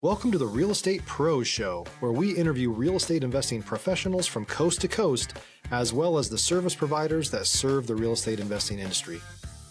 Welcome to the Real Estate Pros Show, where we interview real estate investing professionals from coast to coast, as well as the service providers that serve the real estate investing industry.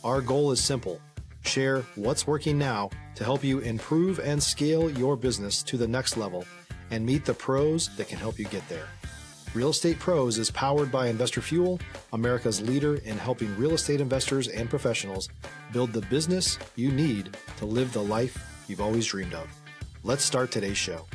Our goal is simple: share what's working now to help you improve and scale your business to the next level and meet the pros that can help you get there. Real Estate Pros is powered by Investor Fuel, America's leader in helping real estate investors and professionals build the business you need to live the life you've always dreamed of. Let's start today's show.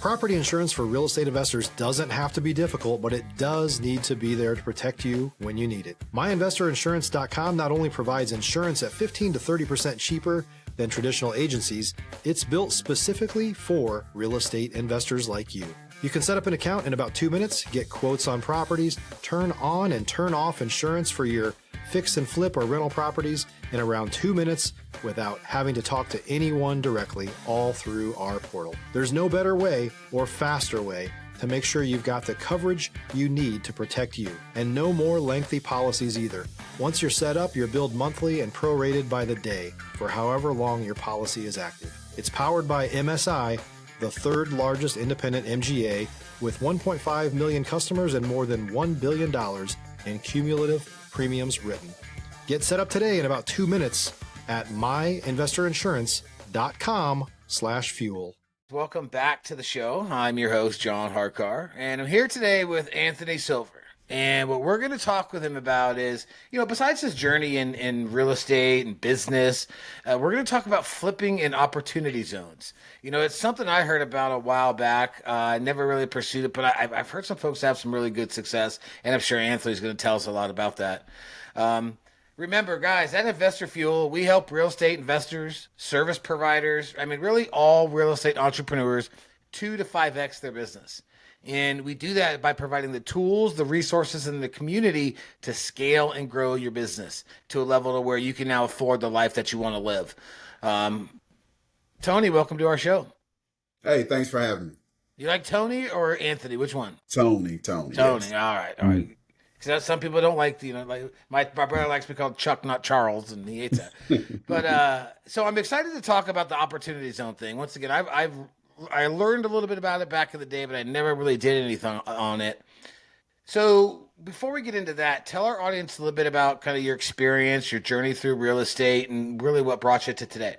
Property insurance for real estate investors doesn't have to be difficult, but it does need to be there to protect you when you need it. MyInvestorInsurance.com not only provides insurance at 15 to 30% cheaper than traditional agencies, it's built specifically for real estate investors like you. You can set up an account in about 2 minutes, get quotes on properties, turn on and turn off insurance for your fix and flip or rental properties in around 2 minutes without having to talk to anyone directly, all through our portal. There's no better way or faster way to make sure you've got the coverage you need to protect you, and no more lengthy policies either. Once you're set up, you're billed monthly and prorated by the day for however long your policy is active. It's powered by MSI, the third largest independent MGA, with 1.5 million customers and more than $1 billion in cumulative premiums written. Get set up today in about 2 minutes at myinvestorinsurance.com/fuel. Welcome back to the show. I'm your host, John Harcar, and I'm here today with Anthony Silver. And what we're going to talk with him about is, besides his journey in real estate and business, we're going to talk about flipping in opportunity zones. It's something I heard about a while back. I never really pursued it, but I've heard some folks have some really good success, and I'm sure Anthony's going to tell us a lot about that. Remember, guys, at Investor Fuel, we help real estate investors, service providers, really all real estate entrepreneurs 2 to 5x their business. And we do that by providing the tools, the resources, and the community to scale and grow your business to a level to where you can now afford the life that you want to live. Tony, welcome to our show. Hey, thanks for having me. You like Tony or Anthony? Which one? Tony. Tony. Yes. All right. Because some people don't like, like my brother likes to be called Chuck, not Charles, and he hates that. But so I'm excited to talk about the opportunity zone thing. Once again, I learned a little bit about it back in the day, but I never really did anything on it. So before we get into that, tell our audience a little bit about kind of your experience, your journey through real estate, and really what brought you to today.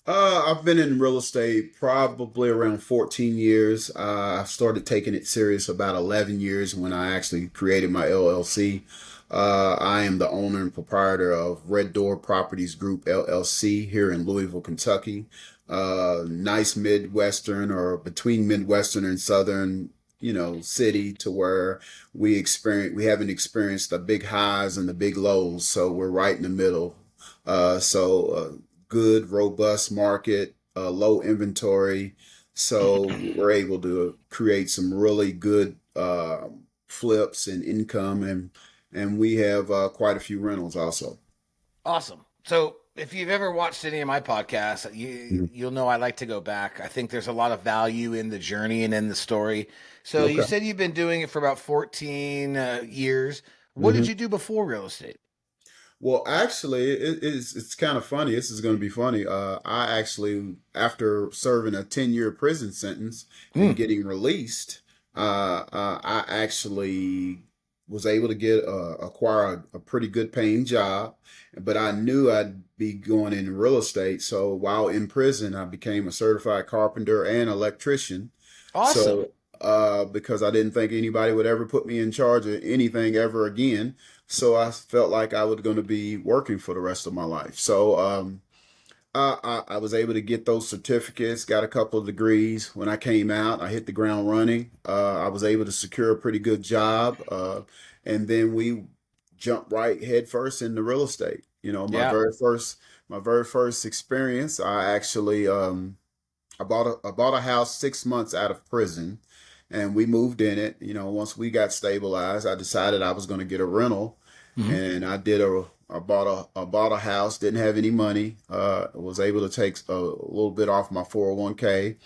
I've been in real estate probably around 14 years. I started taking it serious about 11 years when I actually created my LLC. I am the owner and proprietor of Red Door Properties Group, LLC, here in Louisville, Kentucky. Nice Midwestern, or between Midwestern and Southern, city, to where we haven't experienced the big highs and the big lows. So we're right in the middle. Good, robust market, low inventory. So we're able to create some really good flips and income, and we have quite a few rentals also. Awesome. So if you've ever watched any of my podcasts, you'll know I like to go back. I think there's a lot of value in the journey and in the story. So Okay. You said you've been doing it for about 14 years. What did you do before real estate? Well, actually, it's kind of funny. This is going to be funny. I actually, after serving a 10-year prison sentence and getting released, I actually was able to acquire a pretty good paying job, but I knew I'd be going in real estate. So while in prison, I became a certified carpenter and electrician. Awesome. So, because I didn't think anybody would ever put me in charge of anything ever again. So I felt like I was going to be working for the rest of my life. So I was able to get those certificates, got a couple of degrees. When I came out, I hit the ground running. I was able to secure a pretty good job. And then we jumped right head first into real estate. My very first experience, I actually I bought a house 6 months out of prison, and we moved in it. Once we got stabilized, I decided I was going to get a rental, and I bought a house. Didn't have any money. Was able to take a little bit off my 401k,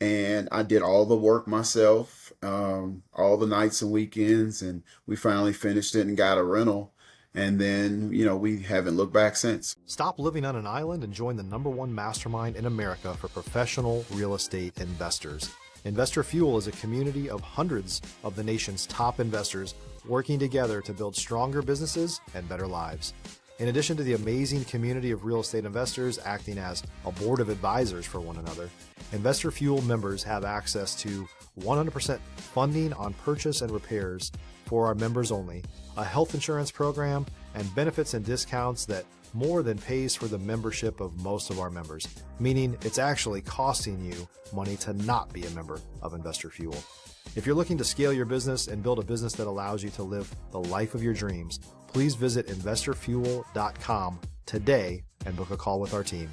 and I did all the work myself, all the nights and weekends, and we finally finished it and got a rental. And then, we haven't looked back since. Stop living on an island and join the #1 mastermind in America for professional real estate investors. Investor Fuel is a community of hundreds of the nation's top investors working together to build stronger businesses and better lives. In addition to the amazing community of real estate investors acting as a board of advisors for one another, Investor Fuel members have access to 100% funding on purchase and repairs for our members only, a health insurance program, and benefits and discounts that more than pays for the membership of most of our members, meaning it's actually costing you money to not be a member of Investor Fuel. If you're looking to scale your business and build a business that allows you to live the life of your dreams, please visit investorfuel.com today and book a call with our team.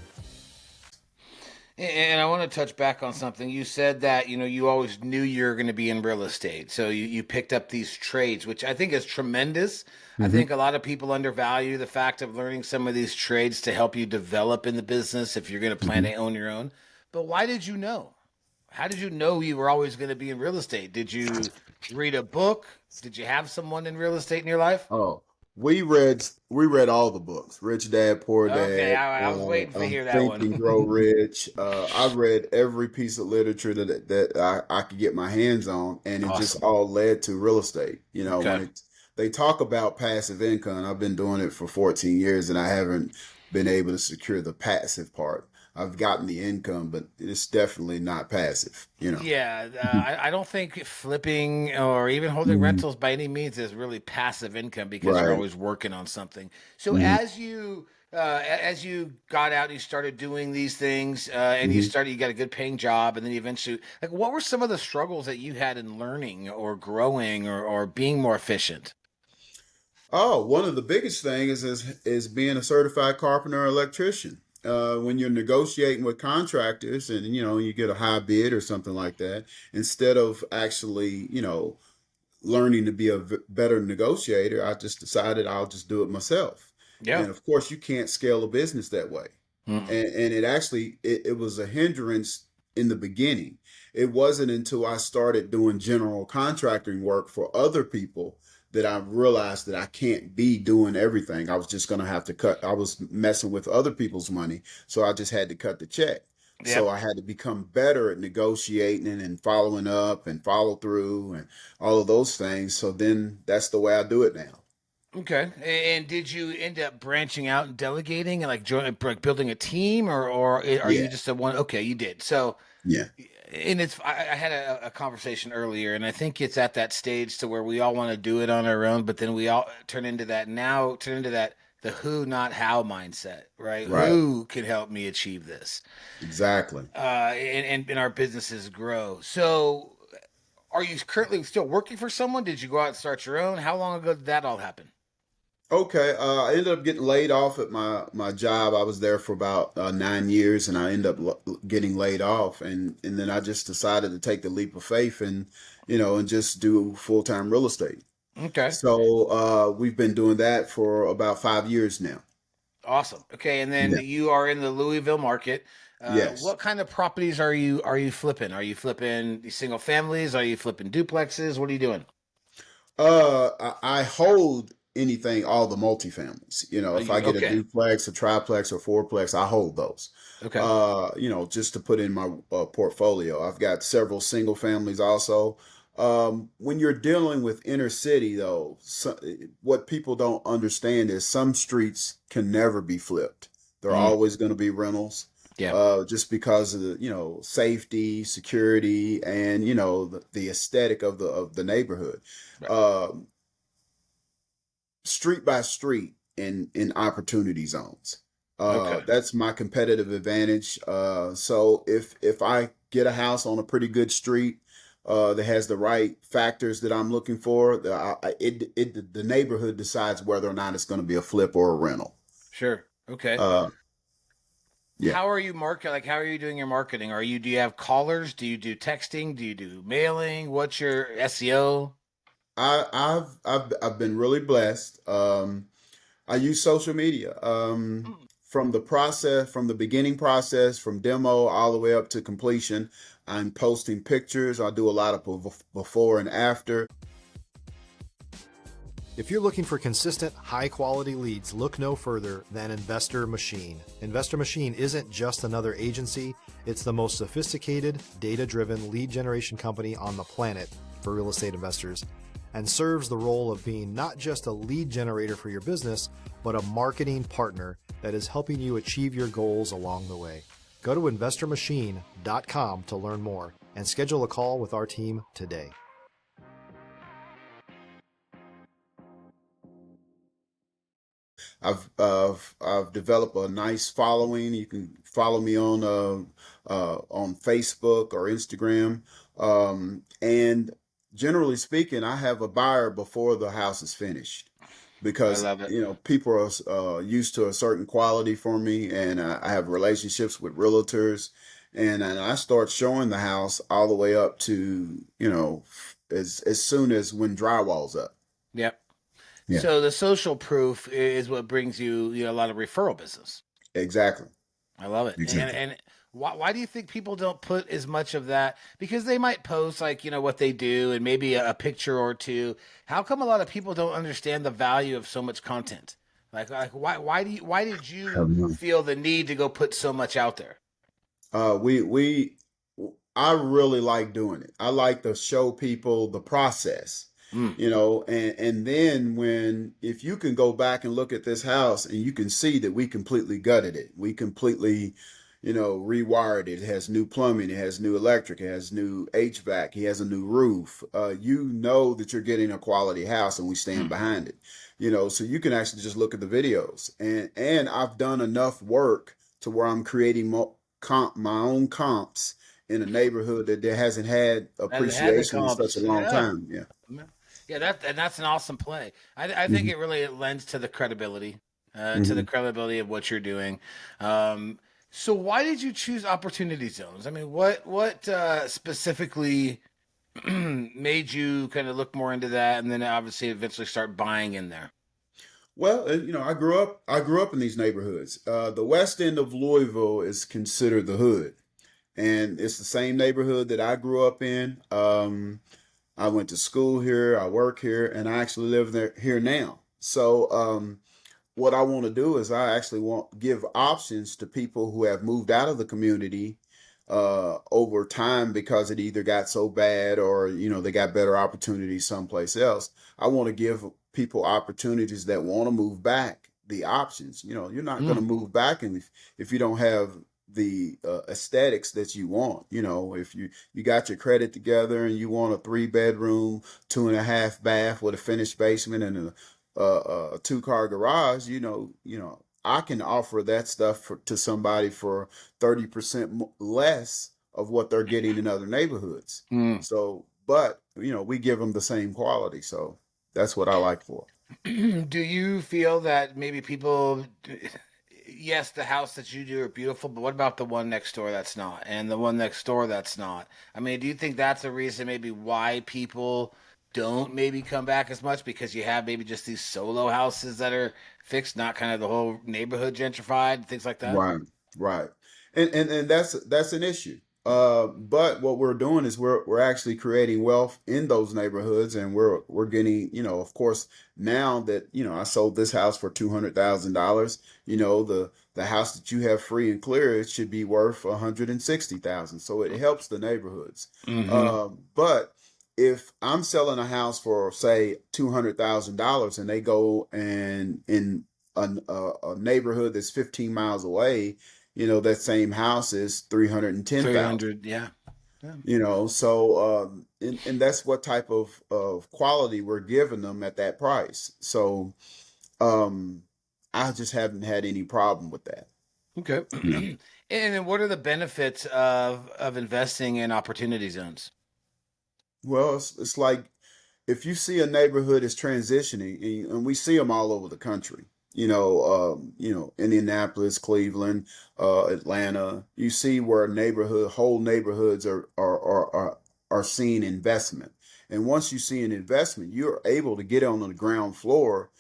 And I want to touch back on something. You said that, you always knew you were going to be in real estate. So you picked up these trades, which I think is tremendous. I think a lot of people undervalue the fact of learning some of these trades to help you develop in the business if you're going to plan to own your own. But why did you know? How did you know you were always going to be in real estate? Did you read a book? Did you have someone in real estate in your life? Oh, we read all the books. Rich Dad, Poor Dad. Okay, I was waiting to hear that Think one. and Grow Rich. I read every piece of literature that I could get my hands on, and it just all led to real estate. When they talk about passive income, I've been doing it for 14 years, and I haven't been able to secure the passive part. I've gotten the income, but it's definitely not passive, Yeah, I don't think flipping or even holding rentals by any means is really passive income because you're always working on something. So as you got out and you started doing these things and you got a good paying job, and then you eventually, like, what were some of the struggles that you had in learning or growing or being more efficient? Oh, one of the biggest things is being a certified carpenter or electrician. When you're negotiating with contractors and, you get a high bid or something like that, instead of actually, learning to be a better negotiator, I just decided I'll just do it myself. Yeah. And of course, you can't scale a business that way. And it was a hindrance in the beginning. It wasn't until I started doing general contracting work for other people that I realized that I can't be doing everything. I was just going to have to cut. I was messing with other people's money, so I just had to cut the check. Yep. So I had to become better at negotiating and following up and follow through and all of those things. So then that's the way I do it now. Okay. And did you end up branching out and delegating and like building a team, or are you just a one? Okay, you did. So yeah. And I had a conversation earlier, and I think it's at that stage to where we all want to do it on our own, but then we all turn into that the who, not how mindset, right? Who can help me achieve this? Exactly. And our businesses grow. So are you currently still working for someone? Did you go out and start your own? How long ago did that all happen? Okay, I ended up getting laid off at my job. I was there for about 9 years, and I ended up getting laid off, and then I just decided to take the leap of faith and and just do full-time real estate. Okay. So we've been doing that for about 5 years now. Awesome. Okay, and then you are in the Louisville market. Yes. What kind of properties are you flipping? Are you flipping single families? Are you flipping duplexes? What are you doing? I hold all the multifamilies. If I get a duplex, a triplex, or fourplex, I hold those. Okay. Just to put in my portfolio. I've got several single families also. When you're dealing with inner city, though, what people don't understand is some streets can never be flipped. They're always going to be rentals. Yeah. Just because of the safety, security, and the aesthetic of the neighborhood. Right. Street by street in opportunity zones. That's my competitive advantage. So if I get a house on a pretty good street that has the right factors that I'm looking for, the neighborhood decides whether or not it's going to be a flip or a rental. Sure. Okay. Yeah. How are you how are you doing your marketing? Do you have callers? Do you do texting? Do you do mailing? What's your SEO? I've been really blessed. I use social media from the beginning process, from demo all the way up to completion. I'm posting pictures. I do a lot of before and after. If you're looking for consistent, high-quality leads, look no further than Investor Machine. Investor Machine isn't just another agency, it's the most sophisticated, data-driven lead generation company on the planet for real estate investors, and serves the role of being not just a lead generator for your business, but a marketing partner that is helping you achieve your goals along the way. Go to investormachine.com to learn more and schedule a call with our team today. I've developed a nice following. You can follow me on Facebook or Instagram. And generally speaking, I have a buyer before the house is finished I because love it. people are used to a certain quality for me, and I have relationships with realtors, and I start showing the house all the way up to as soon as when drywall's up. Yep. Yeah, So the social proof is what brings you, a lot of referral business. exactly, I love it. And exactly. and why do you think people don't put as much of that? Because they might post like, what they do and maybe a picture or two. How come a lot of people don't understand the value of so much content? Like why did you feel the need to go put so much out there? We I really like doing it. I like to show people the process, Mm, and then if you can go back and look at this house and you can see that we completely gutted it. We completely, rewired it. It has new plumbing, it has new electric, it has new HVAC, he has a new roof. You know that you're getting a quality house and we stand mm. behind it. So you can actually just look at the videos, and I've done enough work to where I'm creating my own comps in a neighborhood that there hasn't had That had the appreciation in such a comps. long Yeah. time. Yeah. Yeah, that's an awesome play. I think Hmm. it really lends to the credibility, Hmm. of what you're doing. So why did you choose opportunity zones? I mean, what specifically made you kind of look more into that, and then obviously eventually start buying in there? Well, I grew up in these neighborhoods. The west end of Louisville is considered the hood, and it's the same neighborhood that I grew up in. I went to school here, I work here, and I actually live there here now. So, what I want to do is I actually want give options to people who have moved out of the community over time because it either got so bad or they got better opportunities someplace else. I want to give people opportunities that want to move back the options. You're not going to Mm, move back, and if you don't have the aesthetics that you want, if you got your credit together and you want a 3 bedroom, 2.5 bath with a finished basement and a 2 car garage, I can offer that stuff to somebody for 30% less of what they're getting in other neighborhoods. mm. So, but we give them the same quality. So that's what I like for. Do you feel that maybe people, yes, the house that you do are beautiful, but what about the one next door that's not, and the one next door that's not? I mean, do you think that's a reason maybe why people don't maybe come back as much because you have maybe just these solo houses that are fixed, not kind of the whole neighborhood gentrified, things like that? Right, right, and that's an issue. But what we're doing is we're actually creating wealth in those neighborhoods, and we're getting of course now that I sold this house for $200,000. The house that you have free and clear, it should be worth 160,000. So it helps the neighborhoods. Mm-hmm. But if I'm selling a house for say $200,000 and they go and in a neighborhood that's 15 miles away, that same house is 310,000. 300, yeah. Yeah. So and that's what type of quality we're giving them at that price. So um, I just haven't had any problem with that. Okay. Yeah. And then what are the benefits of investing in opportunity zones? Well, it's like if you see a neighborhood is transitioning, and we see them all over the country, Indianapolis, Cleveland, Atlanta, you see where whole neighborhoods are seeing investment. And once you see an investment, you're able to get on the ground floor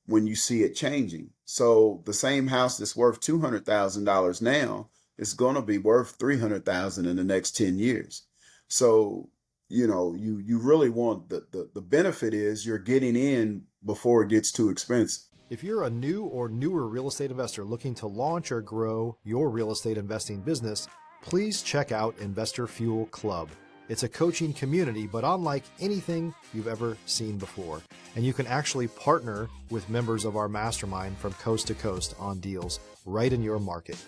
when you see it changing. So the same house that's worth $200,000 now is going to be worth $300,000 in the next 10 years. So you really want the benefit is you're getting in before it gets too expensive. If you're a new or newer real estate investor looking to launch or grow your real estate investing business, please check out Investor Fuel Club. It's a coaching community, but unlike anything you've ever seen before. And you can actually partner with members of our mastermind from coast to coast on deals right in your market.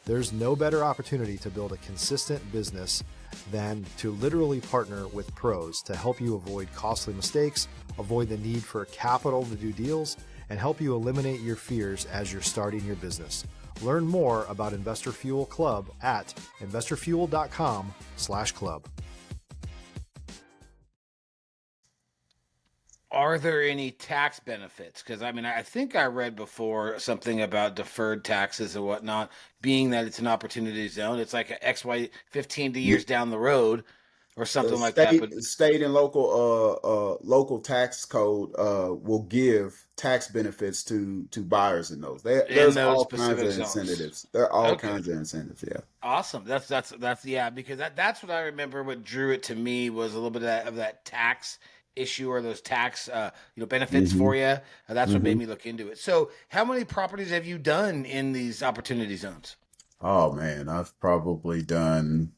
There's no better opportunity to build a consistent business than to literally partner with pros to help you avoid costly mistakes, avoid the need for capital to do deals, and help you eliminate your fears as you're starting your business. Learn more about Investor Fuel Club at investorfuel.com/club. Are there any tax benefits? Because I mean, I think I read before something about deferred taxes and whatnot, being that it's an opportunity zone. It's like a XY 15 years down the road or The something like that. But state and local tax code will give tax benefits to buyers in those. in There's those all kinds specific of zones. incentives. There are all Okay. kinds of incentives. Yeah. Awesome. That's yeah, because that's what I remember. What drew it to me was a little bit of that tax issue or those tax benefits hmm for you. That's what made hmm me look into it. So, how many properties have you done in these opportunity zones? Oh man, I've probably done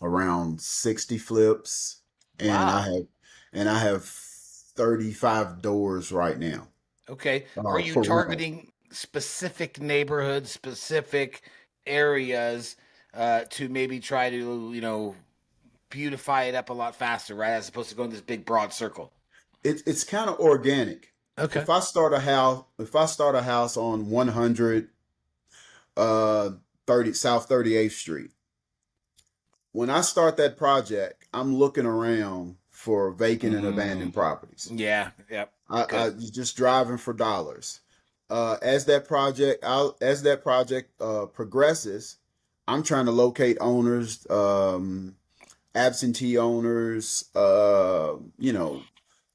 around 60 flips, and I Wow. have and I have 35 doors right now. Okay. Are you For rental. targeting specific neighborhoods, specific areas to maybe try to beautify it up a lot faster, right? As opposed to going this big broad circle. It's kind of organic. Okay. If I start a house on 100 uh 30 South 38th Street, when I start that project, I'm looking around for vacant and Mm, abandoned properties. yeah. Yep. I Good. just driving for dollars. As that project progresses, I'm trying to locate owners, absentee owners,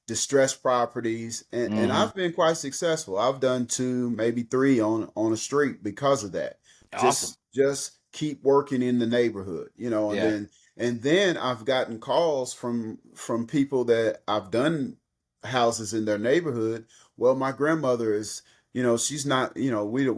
distressed properties, and Hmm. I've been quite successful. I've done two, maybe three on a street because of that. Awesome. Just keep working in the neighborhood, Yeah. and then I've gotten calls from people that I've done houses in their neighborhood. Well, my grandmother is, she's not, we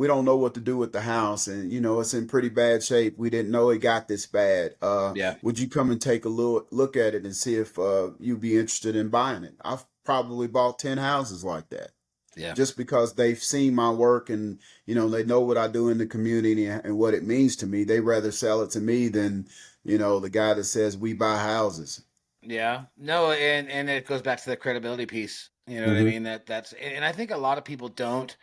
don't know what to do with the house, and it's in pretty bad shape. We didn't know it got this bad. Yeah. Would you come and take a look at it and see if you'd be interested in buying it? I've probably bought 10 houses like that Yeah. just because they've seen my work, and they know what I do in the community and what it means to me. They rather sell it to me than the guy that says we buy houses. Yeah. No, and it goes back to the credibility piece. You know what I hmm mean? That's and I think a lot of people don't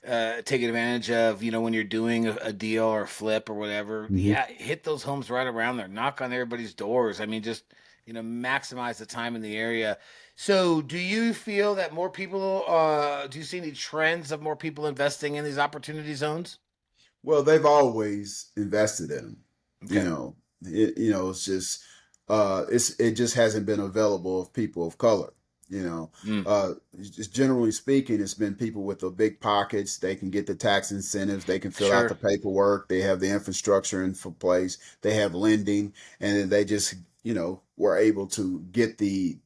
take advantage of, when you're doing a deal or a flip or whatever. hmm Yeah, hit those homes right around there. Knock on everybody's doors. I mean, just, maximize the time in the area. So, do you feel that more people, do you see any trends of more people investing in these opportunity zones? Well, they've always invested in them. You Okay. know, it's just it just hasn't been available of people of color. You know, Mm, just generally speaking, it's been people with the big pockets. They can get the tax incentives. They can fill out the sure. paperwork. They have the infrastructure in for place. They have lending, and then they just were able to get the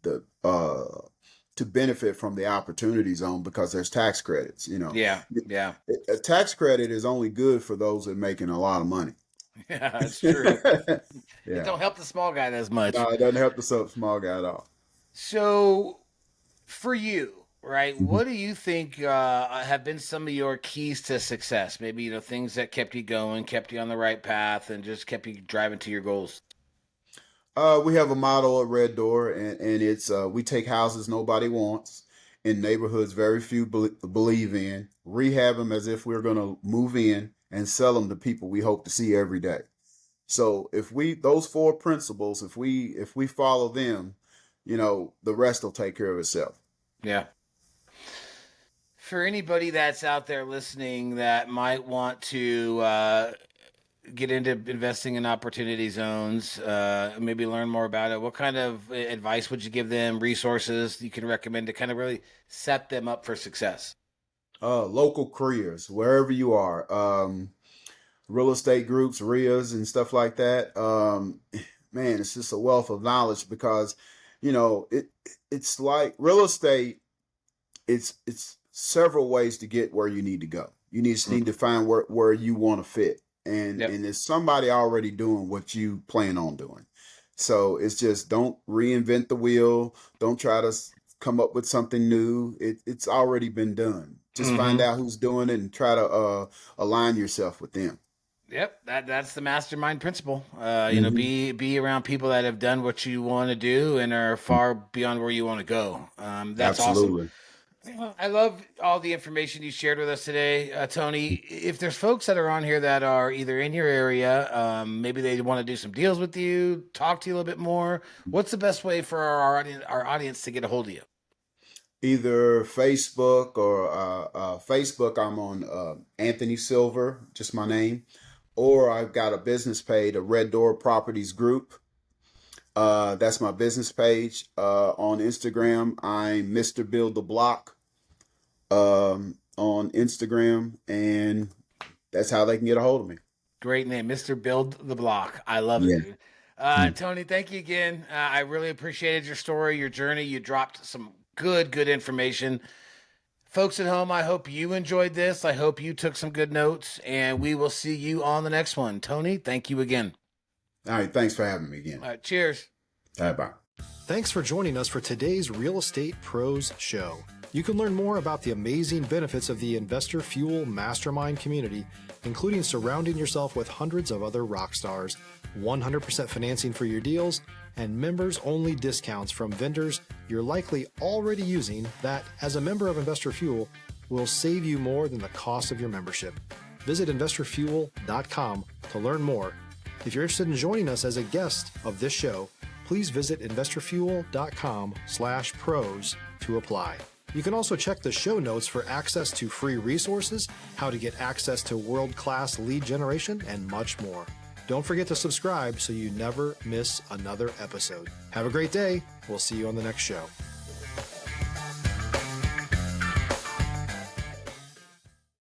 to benefit from the opportunity zone because there's tax credits. Yeah. Yeah. A tax credit is only good for those that are making a lot of money. Yeah, that's true. It Yeah. don't help the small guy as much. No, it doesn't help the small guy at all. So, for you, right? Mhm. What do you think have been some of your keys to success? Maybe things that kept you going, kept you on the right path, and just kept you driving to your goals. We have a model at Red Door, and it's we take houses nobody wants in neighborhoods very few believe in, rehab them as if we're going to move in, and sell them to people we hope to see every day. So if we those four principles, if we follow them, the rest will take care of itself. Yeah. For anybody that's out there listening that might want to get into investing in opportunity zones, maybe learn more about it, what kind of advice would you give them? Resources you can recommend to kind of really set them up for success? Local careers, wherever you are, real estate groups, RIAs, and stuff like that. man, it's just a wealth of knowledge because, it's like real estate. It's several ways to get where you need to go. You need to find where you want to fit. And it's somebody already doing what you plan on doing. So it's just, don't reinvent the wheel. Don't try to come up with something new. It's already been done. Just find out who's doing it and try to align yourself with them. Yep, that's the mastermind principle. Be around people that have done what you want to do and are far beyond where you want to go. That's Absolutely. awesome. I love all the information you shared with us today, Tony. If there's folks that are on here that are either in your area, maybe they want to do some deals with you, talk to you a little bit more, what's the best way for our audience to get a hold of you? Either Facebook or Facebook, I'm on Anthony Silver, just my name, or I've got a business page, a Red Door Properties Group. That's my business page. On Instagram, I'm Mr. Build the Block on Instagram, and that's how they can get a hold of me. Great name, Mr. Build the Block. I love it, dude. Tony, thank you again. I really appreciated your story, your journey. You dropped some good information. Folks at home, I hope you enjoyed this. I hope you took some good notes, and we will see you on the next one. Tony, thank you again. All right. Thanks for having me again. All right, cheers. All right, bye. Thanks for joining us for today's Real Estate Pros Show. You can learn more about the amazing benefits of the Investor Fuel Mastermind community, including surrounding yourself with hundreds of other rock stars, 100% financing for your deals, and members-only discounts from vendors you're likely already using that, as a member of Investor Fuel, will save you more than the cost of your membership. Visit investorfuel.com to learn more. If you're interested in joining us as a guest of this show, please visit investorfuel.com/pros to apply. You can also check the show notes for access to free resources, how to get access to world-class lead generation, and much more. Don't forget to subscribe so you never miss another episode. Have a great day. We'll see you on the next show.